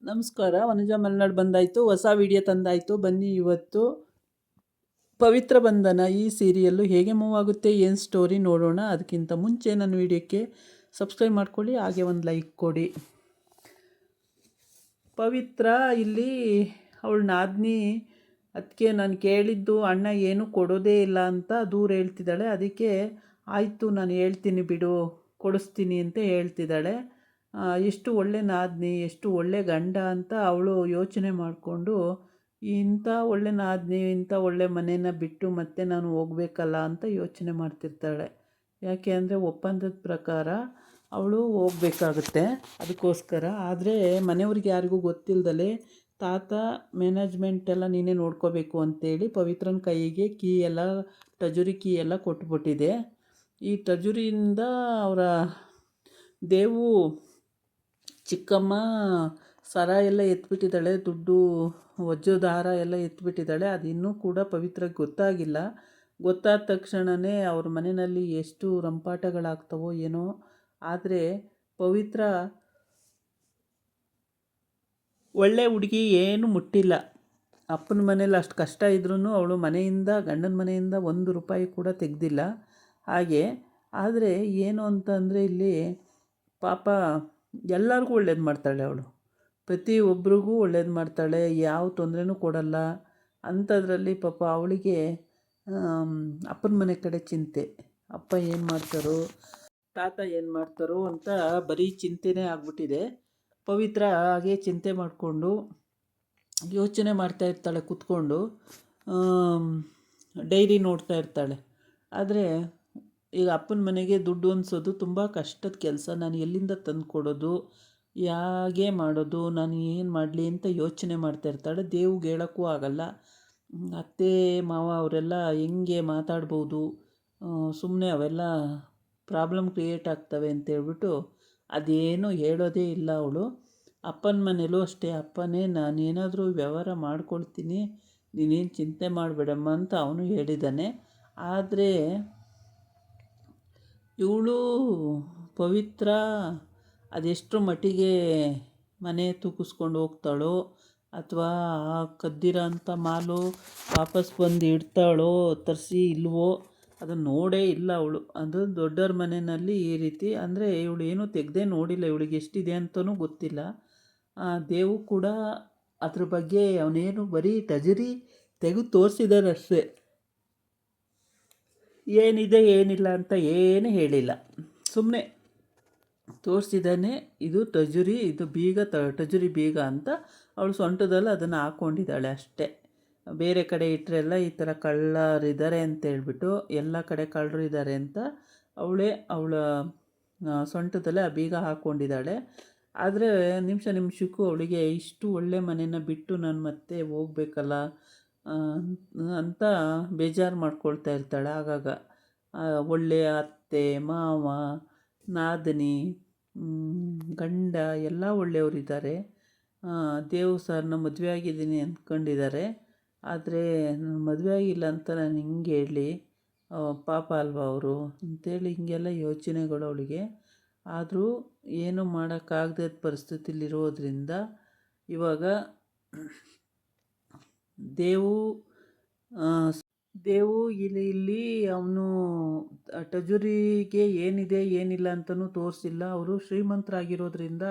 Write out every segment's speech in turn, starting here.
ನಮಸ್ಕಾರ. ವನಜಾ ಮಲೆನಾಡು ಬಂದಾಯಿತು, ಹೊಸ ವಿಡಿಯೋ ತಂದಾಯಿತು. ಬನ್ನಿ ಇವತ್ತು ಪವಿತ್ರ ಬಂಧನ ಈ ಸೀರಿಯಲ್ಲು ಹೇಗೆ ಮೂವ್ ಆಗುತ್ತೆ, ಏನು ಸ್ಟೋರಿ ನೋಡೋಣ. ಅದಕ್ಕಿಂತ ಮುಂಚೆ ನನ್ನ ವಿಡಿಯೋಕ್ಕೆ ಸಬ್ಸ್ಕ್ರೈಬ್ ಮಾಡ್ಕೊಳ್ಳಿ, ಹಾಗೆ ಒಂದು ಲೈಕ್ ಕೊಡಿ. ಪವಿತ್ರ ಇಲ್ಲಿ ಅವಳು ನಾದಿನಿ ಅದಕ್ಕೆ ನಾನು ಕೇಳಿದ್ದು ಅಣ್ಣ ಏನು ಕೊಡೋದೇ ಇಲ್ಲ ಅಂತ ದೂರ ಹೇಳ್ತಿದ್ದಾಳೆ. ಅದಕ್ಕೆ ಆಯಿತು ನಾನು ಹೇಳ್ತೀನಿ ಬಿಡು, ಕೊಡಿಸ್ತೀನಿ ಅಂತ ಹೇಳ್ತಿದ್ದಾಳೆ. ಎಷ್ಟು ಒಳ್ಳೆ ನಾದಿನಿ, ಎಷ್ಟು ಒಳ್ಳೆ ಗಂಡ ಅಂತ ಅವಳು ಯೋಚನೆ ಮಾಡಿಕೊಂಡು, ಇಂಥ ಒಳ್ಳೆ ನಾದಿನಿ, ಇಂಥ ಒಳ್ಳೆ ಮನೇನ ಬಿಟ್ಟು ಮತ್ತೆ ನಾನು ಹೋಗಬೇಕಲ್ಲ ಅಂತ ಯೋಚನೆ ಮಾಡ್ತಿರ್ತಾಳೆ. ಯಾಕೆ ಅಂದರೆ ಒಪ್ಪಂದದ ಪ್ರಕಾರ ಅವಳು ಹೋಗಬೇಕಾಗುತ್ತೆ ಅದಕ್ಕೋಸ್ಕರ. ಆದರೆ ಮನೆಯವ್ರಿಗೆ ಯಾರಿಗೂ ಗೊತ್ತಿಲ್ಲದಲೇ ತಾತ ಮ್ಯಾನೇಜ್ಮೆಂಟ್ ಎಲ್ಲ ನೀನೇ ನೋಡ್ಕೋಬೇಕು ಅಂತೇಳಿ ಪವಿತ್ರನ ಕೈಗೆ ಕೀ ಎಲ್ಲ, ಟಜುರಿ ಕೀ ಎಲ್ಲ ಕೊಟ್ಬಿಟ್ಟಿದೆ. ಈ ಟಜುರಿಯಿಂದ ಅವರ ದೇವು ಚಿಕ್ಕಮ್ಮ ಸರ ಎಲ್ಲ ಎತ್ಬಿಟ್ಟಿದ್ದಾಳೆ, ದುಡ್ಡು ವಜ್ಜು ದಾರ ಎಲ್ಲ ಎತ್ಬಿಟ್ಟಿದ್ದಾಳೆ. ಅದು ಇನ್ನೂ ಕೂಡ ಪವಿತ್ರಕ್ಕೆ ಗೊತ್ತಾಗಿಲ್ಲ. ಗೊತ್ತಾದ ತಕ್ಷಣವೇ ಅವ್ರ ಮನೆಯಲ್ಲಿ ಎಷ್ಟು ರಂಪಾಟಗಳಾಗ್ತವೋ ಏನೋ. ಆದರೆ ಪವಿತ್ರ ಒಳ್ಳೆ ಹುಡುಗಿ, ಏನು ಮುಟ್ಟಿಲ್ಲ. ಅಪ್ಪನ ಮನೇಲಿ ಅಷ್ಟು ಕಷ್ಟ ಇದ್ರೂ ಅವಳು ಮನೆಯಿಂದ, ಗಂಡನ ಮನೆಯಿಂದ 1 ರೂಪಾಯಿ ಕೂಡ ತೆಗೆದಿಲ್ಲ. ಹಾಗೆ ಆದರೆ ಏನು ಅಂತಂದರೆ ಇಲ್ಲಿ ಪಾಪ ಎಲ್ಲರಿಗೂ ಒಳ್ಳೇದು ಮಾಡ್ತಾಳೆ ಅವಳು. ಪ್ರತಿಯೊಬ್ಬರಿಗೂ ಒಳ್ಳೇದು ಮಾಡ್ತಾಳೆ, ಯಾವ ತೊಂದರೆನೂ ಕೊಡಲ್ಲ. ಅಂಥದ್ರಲ್ಲಿ ಪಾಪ ಅವಳಿಗೆ ಅಪ್ಪನ ಮನೆ ಕಡೆ ಚಿಂತೆ. ಅಪ್ಪ ಏನು ಮಾಡ್ತಾರೋ, ತಾತ ಏನು ಮಾಡ್ತಾರೋ ಅಂತ ಬರೀ ಚಿಂತೆನೇ ಆಗ್ಬಿಟ್ಟಿದೆ. ಪವಿತ್ರ ಹಾಗೆ ಚಿಂತೆ ಮಾಡಿಕೊಂಡು ಯೋಚನೆ ಮಾಡ್ತಾ ಇರ್ತಾಳೆ ಕೂತ್ಕೊಂಡು, ಡೈರಿ ನೋಡ್ತಾ ಇರ್ತಾಳೆ. ಆದರೆ ಈಗ ಅಪ್ಪನ ಮನೆಗೆ ದುಡ್ಡು ಹೊಂದಿಸೋದು ತುಂಬ ಕಷ್ಟದ ಕೆಲಸ. ನಾನು ಎಲ್ಲಿಂದ ತಂದು ಕೊಡೋದು, ಹೇಗೆ ಮಾಡೋದು, ನಾನು ಏನು ಮಾಡಲಿ ಅಂತ ಯೋಚನೆ ಮಾಡ್ತಾ ಇರ್ತಾಳೆ. ದೇವ್ಗೆ ಹೇಳೋಕ್ಕೂ ಆಗಲ್ಲ. ಅತ್ತೆ ಮಾವ ಅವರೆಲ್ಲ ಹೆಂಗೆ ಮಾತಾಡ್ಬೋದು, ಸುಮ್ಮನೆ ಅವೆಲ್ಲ ಪ್ರಾಬ್ಲಮ್ ಕ್ರಿಯೇಟ್ ಆಗ್ತವೆ ಅಂತೇಳ್ಬಿಟ್ಟು ಅದೇನು ಹೇಳೋದೇ ಇಲ್ಲ ಅವಳು. ಅಪ್ಪನ ಮನೇಲೂ ಅಷ್ಟೇ, ಅಪ್ಪನೇ ನಾನೇನಾದರೂ ವ್ಯವಹಾರ ಮಾಡ್ಕೊಳ್ತೀನಿ, ನೀನೇನು ಚಿಂತೆ ಮಾಡಬೇಡಮ್ಮ ಅಂತ ಅವನು ಹೇಳಿದ್ದಾನೆ. ಆದರೆ ಇವಳು ಪವಿತ್ರ ಅದೆಷ್ಟರ ಮಟ್ಟಿಗೆ ಮನೆ ತೂಗಿಸ್ಕೊಂಡು ಹೋಗ್ತಾಳೋ, ಅಥವಾ ಆ ಕದ್ದಿರೋ ಅಂಥ ಮಾಲು ವಾಪಸ್ ಬಂದು ಇಡ್ತಾಳೋ ತರಿಸಿ ಇಲ್ವೋ ಅದನ್ನು ನೋಡೇ ಇಲ್ಲ ಅವಳು. ಅದು ದೊಡ್ಡವ್ರ ಮನೆಯಲ್ಲಿ ಈ ರೀತಿ ಅಂದರೆ ಇವಳು ಏನೂ ತೆಗೆದೇ ನೋಡಿಲ್ಲ, ಇವಳಿಗೆ ಎಷ್ಟಿದೆ ಅಂತಲೂ ಗೊತ್ತಿಲ್ಲ. ದೇವು ಕೂಡ ಅದ್ರ ಬಗ್ಗೆ ಅವನೇನು ಬರೀ ಟಜರಿ ತೆಗೆದು ತೋರಿಸಿದ್ದಾರೆ ಅಷ್ಟೇ, ಏನಿದೆ ಏನಿಲ್ಲ ಅಂತ ಏನೂ ಹೇಳಿಲ್ಲ. ಸುಮ್ಮನೆ ತೋರಿಸಿದ್ದಾನೆ, ಇದು ಟಜುರಿ, ಇದು ಬೀಗ, ಟಜುರಿ ಬೀಗ ಅಂತ ಅವಳು ಸೊಂಟದಲ್ಲಿ ಅದನ್ನು ಹಾಕ್ಕೊಂಡಿದ್ದಾಳೆ ಅಷ್ಟೇ. ಬೇರೆ ಕಡೆ ಇಟ್ಟರೆಲ್ಲ ಈ ಥರ ಕಳ್ಳರಿದ್ದಾರೆ ಅಂತೇಳ್ಬಿಟ್ಟು, ಎಲ್ಲ ಕಡೆ ಕಳ್ಳರು ಇದ್ದಾರೆ ಅಂತ ಅವಳ ಸೊಂಟದಲ್ಲೇ ಆ ಬೀಗ ಹಾಕ್ಕೊಂಡಿದ್ದಾಳೆ. ಆದರೆ ನಿಮಿಷಕ್ಕೂ ಅವಳಿಗೆ ಇಷ್ಟು ಒಳ್ಳೆ ಮನೇನ ಬಿಟ್ಟು ನಾನು ಮತ್ತೆ ಹೋಗ್ಬೇಕಲ್ಲ ಅಂತ ಬೇಜಾರು ಮಾಡ್ಕೊಳ್ತಾ ಇರ್ತಾಳೆ ಆಗಾಗ. ಒಳ್ಳೆಯ ಅತ್ತೆ ಮಾವ ನಾದಿನಿ ಗಂಡ ಎಲ್ಲ ಒಳ್ಳೆಯವರಿದ್ದಾರೆ. ದೇವು ಸರ್ನ ಮದುವೆ ಆಗಿದ್ದೀನಿ ಅಂದ್ಕೊಂಡಿದ್ದಾರೆ. ಆದರೆ ನಾನು ಮದುವೆ ಆಗಿಲ್ಲ ಅಂತ ನಾನು ಹಿಂಗೆ ಹೇಳಲಿ, ಪಾಪ ಅಲ್ವಾ ಅವರು ಅಂತೇಳಿ ಹಿಂಗೆಲ್ಲ ಯೋಚನೆಗಳು ಅವಳಿಗೆ. ಆದರೂ ಏನೂ ಮಾಡೋಕ್ಕಾಗದ ಪರಿಸ್ಥಿತಿಲಿರೋದ್ರಿಂದ ಇವಾಗ ದೇವು ಇಲ್ಲಿ ಅವನು ಟಜುರಿಗೆ ಏನಿದೆ ಏನಿಲ್ಲ ಅಂತಲೂ ತೋರಿಸಿಲ್ಲ. ಅವರು ಶ್ರೀಮಂತರಾಗಿರೋದ್ರಿಂದ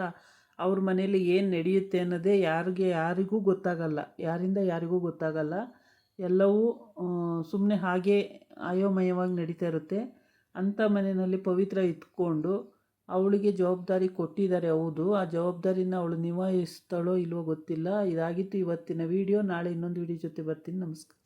ಅವ್ರ ಮನೇಲಿ ಏನು ನಡೆಯುತ್ತೆ ಅನ್ನೋದೇ ಯಾರಿಗೂ ಗೊತ್ತಾಗಲ್ಲ, ಯಾರಿಂದ ಯಾರಿಗೂ ಗೊತ್ತಾಗಲ್ಲ. ಎಲ್ಲವೂ ಸುಮ್ಮನೆ ಹಾಗೆ ಅಯೋಮಯವಾಗಿ ನಡೀತಾ ಇರುತ್ತೆ. ಅಂಥ ಮನೆಯಲ್ಲಿ ಪವಿತ್ರ ಇದ್ಕೊಂಡು ಅವಳಿಗೆ ಜವಾಬ್ದಾರಿ ಕೊಟ್ಟಿದ್ದಾರೆ, ಹೌದು. ಆ ಜವಾಬ್ದಾರಿನ ಅವಳು ನಿಭಾಯಿಸ್ತಾಳೋ ಇಲ್ವೋ ಗೊತ್ತಿಲ್ಲ. ಇದಾಗಿತ್ತು ಇವತ್ತಿನ ವಿಡಿಯೋ. ನಾಳೆ ಇನ್ನೊಂದು ವಿಡಿಯೋ ಜೊತೆ ಬರ್ತೀನಿ. ನಮಸ್ಕಾರ.